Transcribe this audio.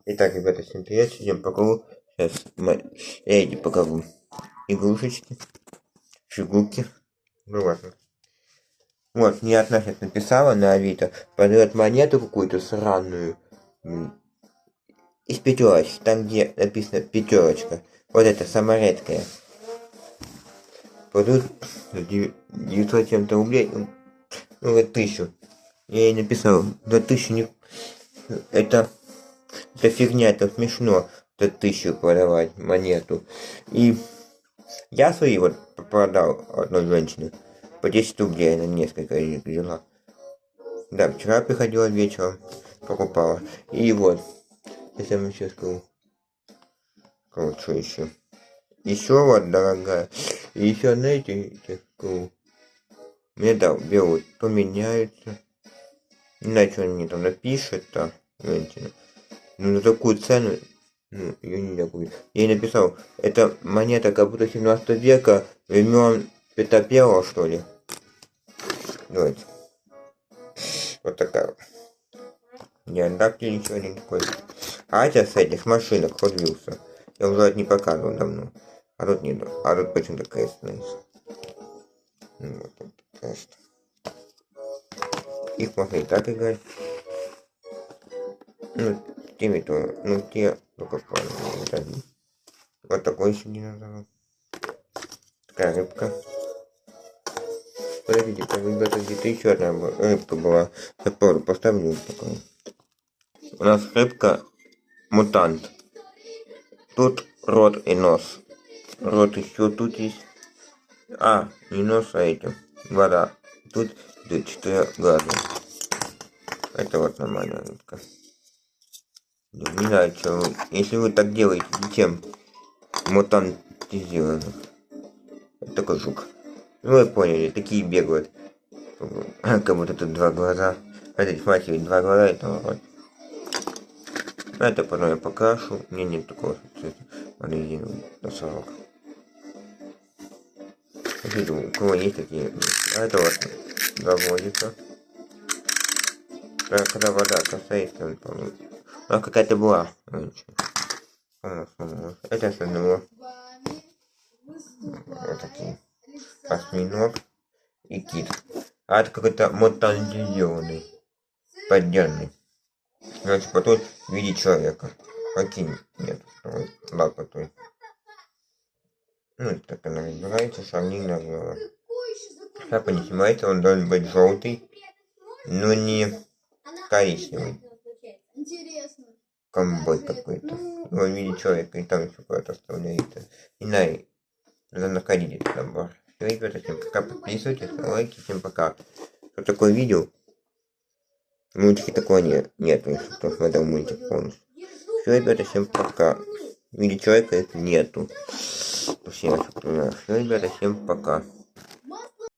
Итак, ребята, всем привет, идем по кругу. Сейчас я иди покажу игрушечки, фигурки. Ну ладно. Вот, мне одна сейчас написала на Авито, продает монету какую-то сраную из пятерочки, там где написано пятерочка. Вот это самая редкая. Продают 900 чем-то рублей, ну вот 1000. Я ей написал, за 1000 не... Это фигня, это смешно, за 1000 продавать монету. И я свои вот продал одной женщине по 10 рублей на несколько взяла. Да, вчера приходила вечером, покупала. И вот, если я вам сейчас скажу. Короче, еще. Еще вот, дорогая. И еще, знаете, мне да, берут, поменяются. Не знаю, что они там напишут, да, женщина. Ну, за такую цену, ну, ее нельзя купить. Я ей написал, это монета как будто 17 века, времен Петра Первого, что ли. Давайте. Вот такая вот. Не отдавьте ничего никакой. А это с этих машинок ходился. Я уже это не показывал давно. А тут не. А тут почему-то крест есть. Ну, вот тут крест. Их можно и так играть. Ну, теми то. Ну, те только правильно. Вот такой еще динозавр. Такая рыбка. Подождите, как ребята, где-то еще одна рыбка была. Я поставлю такую. У нас рыбка мутант. Тут рот и нос. Рот еще тут есть. А, не нос, а эти. Вода. Тут 4 глаза. Это вот нормальная рыбка. Не знаю, что. Если вы так делаете, зачем мутантизировано? Это такой жук. Ну вы поняли, такие бегают. Как будто тут 2 глаза. Смотрите, смотрите, 2 глаза, это вот. Это потом я покрашу. У меня нет такого резиновый носорог. У кого есть такие. А это вот заводится. Когда вода касается, он по-моему. А какая-то была раньше. Это с одного. Вот такие. Осьминог и кит. А это какой-то мутантизированный. Поддельный. Короче, потом в виде человека. Прикинь, нет. Лапотой. Ну, так она разбирается, сравнительно было. Шляпа не снимается, он должен быть желтый, но не коричневый. Комбой какой-то. Он в виде человека, и там еще куда-то оставляется. Не знаю, надо находить этот набор. Все, ребята, всем пока, подписывайтесь, лайки, всем пока. Что такое видео? В мультике такого нет, если кто смотрел мультик полностью. Все, ребята, всем пока. В виде человека это нету. Все, ребята, всем пока.